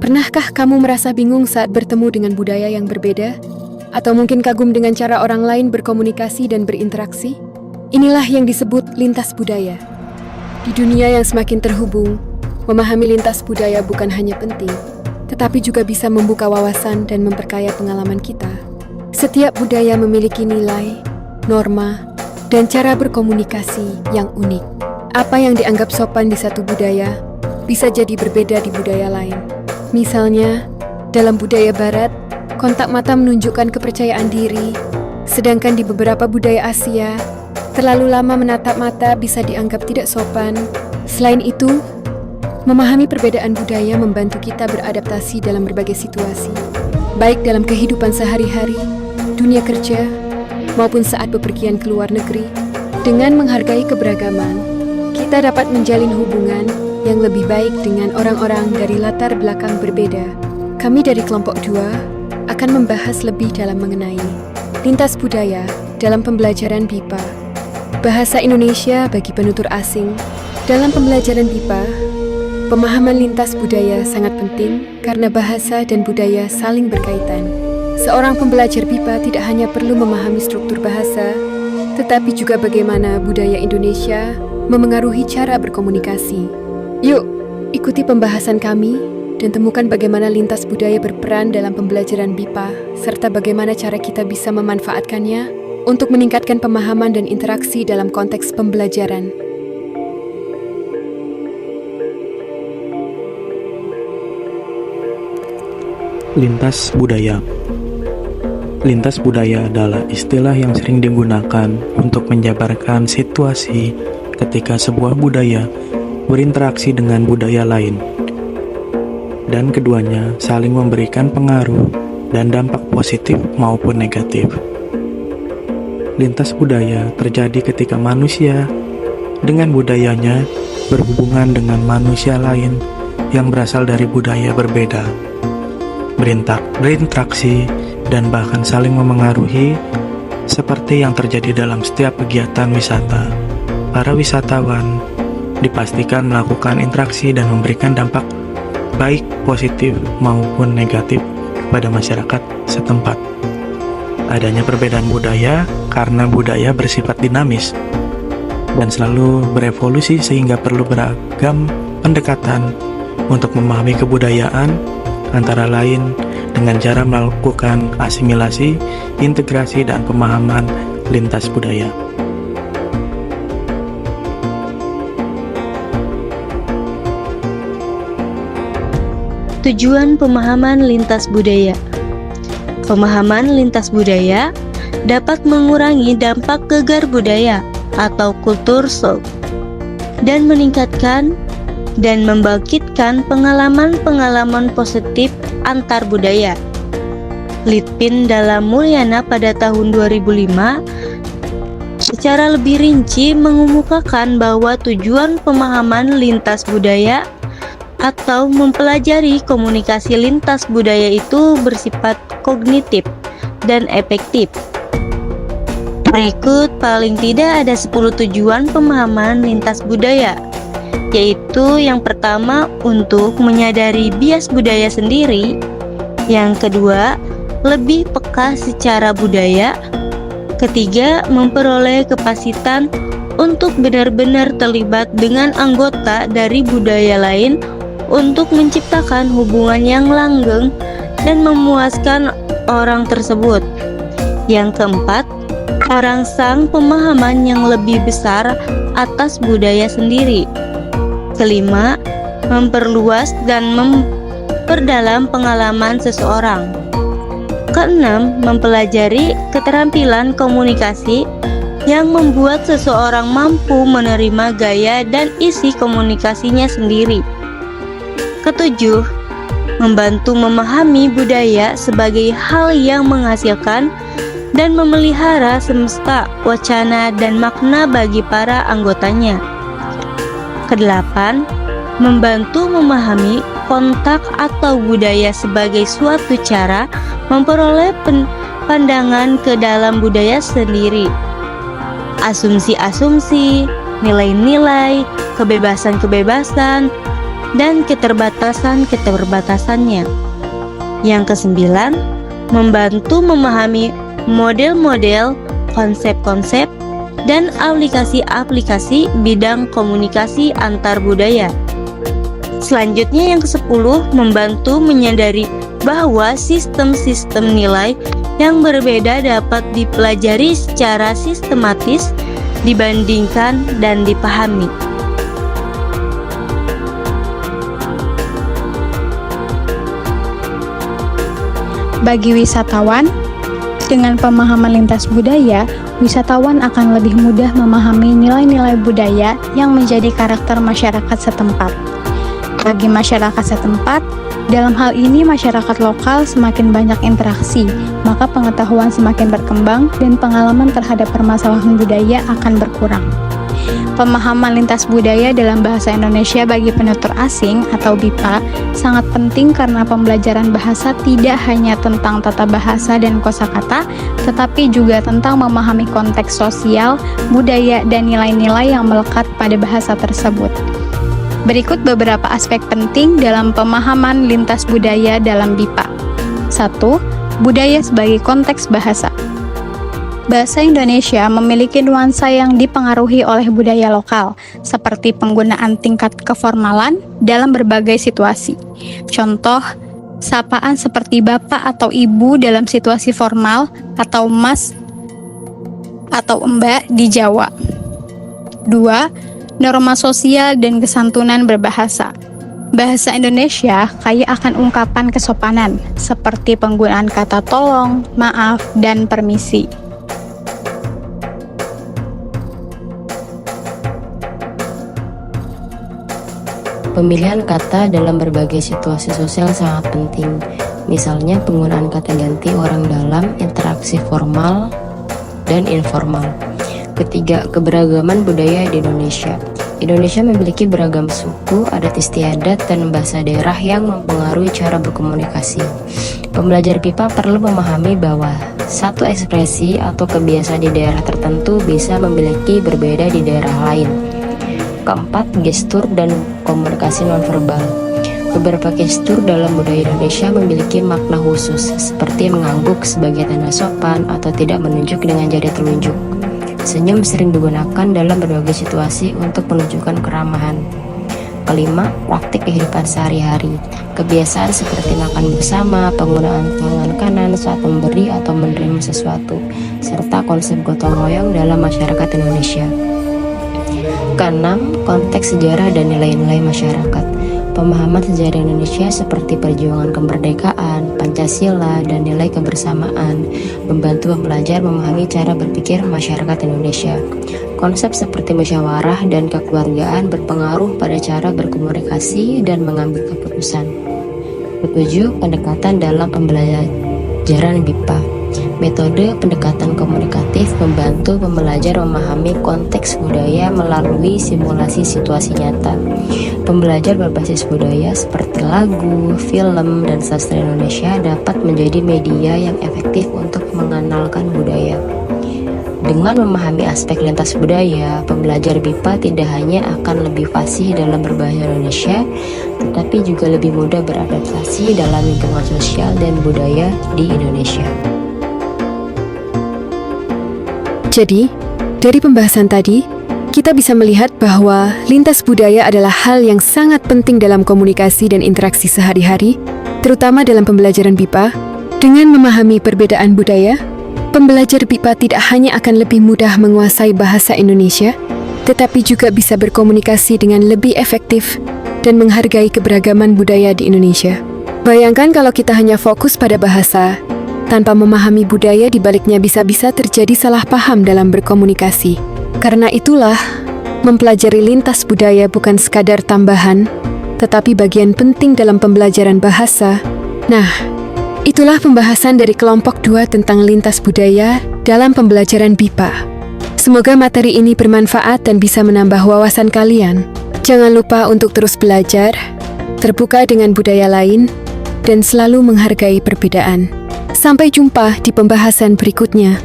Pernahkah kamu merasa bingung saat bertemu dengan budaya yang berbeda? Atau mungkin kagum dengan cara orang lain berkomunikasi dan berinteraksi? Inilah yang disebut lintas budaya. Di dunia yang semakin terhubung, memahami lintas budaya bukan hanya penting, tetapi juga bisa membuka wawasan dan memperkaya pengalaman kita. Setiap budaya memiliki nilai, norma, dan cara berkomunikasi yang unik. Apa yang dianggap sopan di satu budaya bisa jadi berbeda di budaya lain. Misalnya, dalam budaya Barat, kontak mata menunjukkan kepercayaan diri, sedangkan di beberapa budaya Asia, terlalu lama menatap mata bisa dianggap tidak sopan. Selain itu, memahami perbedaan budaya membantu kita beradaptasi dalam berbagai situasi, baik dalam kehidupan sehari-hari, dunia kerja, maupun saat bepergian ke luar negeri. Dengan menghargai keberagaman, kita dapat menjalin hubungan yang lebih baik dengan orang-orang dari latar belakang berbeda. Kami dari kelompok 2 akan membahas lebih dalam mengenai lintas budaya dalam pembelajaran BIPA. Bahasa Indonesia bagi penutur asing. Dalam pembelajaran BIPA, pemahaman lintas budaya sangat penting karena bahasa dan budaya saling berkaitan. Seorang pembelajar BIPA tidak hanya perlu memahami struktur bahasa, tetapi juga bagaimana budaya Indonesia memengaruhi cara berkomunikasi. Yuk, ikuti pembahasan kami dan temukan bagaimana lintas budaya berperan dalam pembelajaran BIPA, serta bagaimana cara kita bisa memanfaatkannya untuk meningkatkan pemahaman dan interaksi dalam konteks pembelajaran. Lintas budaya. Lintas budaya adalah istilah yang sering digunakan untuk menjabarkan situasi ketika sebuah budaya berinteraksi dengan budaya lain, dan keduanya saling memberikan pengaruh dan dampak positif maupun negatif. Lintas budaya terjadi ketika manusia dengan budayanya berhubungan dengan manusia lain yang berasal dari budaya berbeda, berinteraksi, dan bahkan saling memengaruhi, seperti yang terjadi dalam setiap kegiatan wisata. Para wisatawan dipastikan melakukan interaksi dan memberikan dampak baik positif maupun negatif kepada masyarakat setempat. Adanya perbedaan budaya karena budaya bersifat dinamis dan selalu berevolusi, sehingga perlu beragam pendekatan untuk memahami kebudayaan, antara lain dengan cara melakukan asimilasi, integrasi, dan pemahaman lintas budaya. Tujuan pemahaman lintas budaya. Pemahaman lintas budaya dapat mengurangi dampak gegar budaya atau kultur shock dan meningkatkan dan membangkitkan pengalaman-pengalaman positif antar budaya. Litpin Dalla Mulyana pada tahun 2005 secara lebih rinci mengemukakan bahwa tujuan pemahaman lintas budaya atau mempelajari komunikasi lintas budaya itu bersifat kognitif dan efektif. Berikut paling tidak ada 10 tujuan pemahaman lintas budaya, yaitu yang pertama untuk menyadari bias budaya sendiri, yang kedua lebih peka secara budaya, ketiga memperoleh kapasitas untuk benar-benar terlibat dengan anggota dari budaya lain untuk menciptakan hubungan yang langgeng dan memuaskan orang tersebut. Yang keempat, merangsang pemahaman yang lebih besar atas budaya sendiri. Kelima, memperluas dan memperdalam pengalaman seseorang. Keenam, mempelajari keterampilan komunikasi yang membuat seseorang mampu menerima gaya dan isi komunikasinya sendiri. Ketujuh, membantu memahami budaya sebagai hal yang menghasilkan dan memelihara semesta wacana dan makna bagi para anggotanya. Kedelapan, membantu memahami kontak atau budaya sebagai suatu cara memperoleh pandangan ke dalam budaya sendiri. Asumsi-asumsi, nilai-nilai, kebebasan-kebebasan, dan keterbatasan-keterbatasannya. Yang kesembilan, membantu memahami model-model, konsep-konsep, dan aplikasi-aplikasi bidang komunikasi antar budaya. Selanjutnya yang ke-10, membantu menyadari bahwa sistem-sistem nilai yang berbeda dapat dipelajari secara sistematis, dibandingkan, dan dipahami. Bagi wisatawan, dengan pemahaman lintas budaya, wisatawan akan lebih mudah memahami nilai-nilai budaya yang menjadi karakter masyarakat setempat. Bagi masyarakat setempat, dalam hal ini masyarakat lokal semakin banyak interaksi, maka pengetahuan semakin berkembang dan pengalaman terhadap permasalahan budaya akan berkurang. Pemahaman lintas budaya dalam bahasa Indonesia bagi penutur asing atau BIPA sangat penting karena pembelajaran bahasa tidak hanya tentang tata bahasa dan kosakata, tetapi juga tentang memahami konteks sosial, budaya, dan nilai-nilai yang melekat pada bahasa tersebut. Berikut beberapa aspek penting dalam pemahaman lintas budaya dalam BIPA. 1. Budaya sebagai konteks bahasa. Bahasa Indonesia memiliki nuansa yang dipengaruhi oleh budaya lokal, seperti penggunaan tingkat keformalan dalam berbagai situasi. Contoh, sapaan seperti bapak atau ibu dalam situasi formal, atau mas atau mbak di Jawa. 2. Norma sosial dan kesantunan berbahasa. Bahasa Indonesia kaya akan ungkapan kesopanan, seperti penggunaan kata tolong, maaf, dan permisi. Pemilihan kata dalam berbagai situasi sosial sangat penting. Misalnya penggunaan kata ganti orang dalam interaksi formal dan informal. Ketiga, keberagaman budaya di Indonesia. Indonesia memiliki beragam suku, adat istiadat, dan bahasa daerah yang mempengaruhi cara berkomunikasi. Pembelajar BIPA perlu memahami bahwa satu ekspresi atau kebiasaan di daerah tertentu bisa memiliki berbeda di daerah lain. Keempat, gestur dan komunikasi nonverbal. Beberapa gestur dalam budaya Indonesia memiliki makna khusus, seperti mengangguk sebagai tanda sopan atau tidak menunjuk dengan jari telunjuk. Senyum sering digunakan dalam berbagai situasi untuk menunjukkan keramahan. Kelima, praktik kehidupan sehari-hari. Kebiasaan seperti makan bersama, penggunaan tangan kanan saat memberi atau menerima sesuatu, serta konsep gotong royong dalam masyarakat Indonesia. Keenam, konteks sejarah dan nilai-nilai masyarakat. Pemahaman sejarah Indonesia seperti perjuangan kemerdekaan, Pancasila, dan nilai kebersamaan membantu pembelajar memahami cara berpikir masyarakat Indonesia. Konsep seperti musyawarah dan kekeluargaan berpengaruh pada cara berkomunikasi dan mengambil keputusan. Ketujuh, pendekatan dalam pembelajaran BIPA. Metode pendekatan komunikatif membantu pembelajar memahami konteks budaya melalui simulasi situasi nyata. Pembelajar berbasis budaya seperti lagu, film, dan sastra Indonesia dapat menjadi media yang efektif untuk mengenalkan budaya. Dengan memahami aspek lintas budaya, pembelajar BIPA tidak hanya akan lebih fasih dalam berbahasa Indonesia, tetapi juga lebih mudah beradaptasi dalam lingkungan sosial dan budaya di Indonesia. Jadi, dari pembahasan tadi, kita bisa melihat bahwa lintas budaya adalah hal yang sangat penting dalam komunikasi dan interaksi sehari-hari, terutama dalam pembelajaran BIPA. Dengan memahami perbedaan budaya, pembelajar BIPA tidak hanya akan lebih mudah menguasai bahasa Indonesia, tetapi juga bisa berkomunikasi dengan lebih efektif dan menghargai keberagaman budaya di Indonesia. Bayangkan kalau kita hanya fokus pada bahasa, tanpa memahami budaya di baliknya bisa-bisa terjadi salah paham dalam berkomunikasi. Karena itulah, mempelajari lintas budaya bukan sekadar tambahan, tetapi bagian penting dalam pembelajaran bahasa. Nah, itulah pembahasan dari kelompok 2 tentang lintas budaya dalam pembelajaran BIPA. Semoga materi ini bermanfaat dan bisa menambah wawasan kalian. Jangan lupa untuk terus belajar, terbuka dengan budaya lain, dan selalu menghargai perbedaan. Sampai jumpa di pembahasan berikutnya.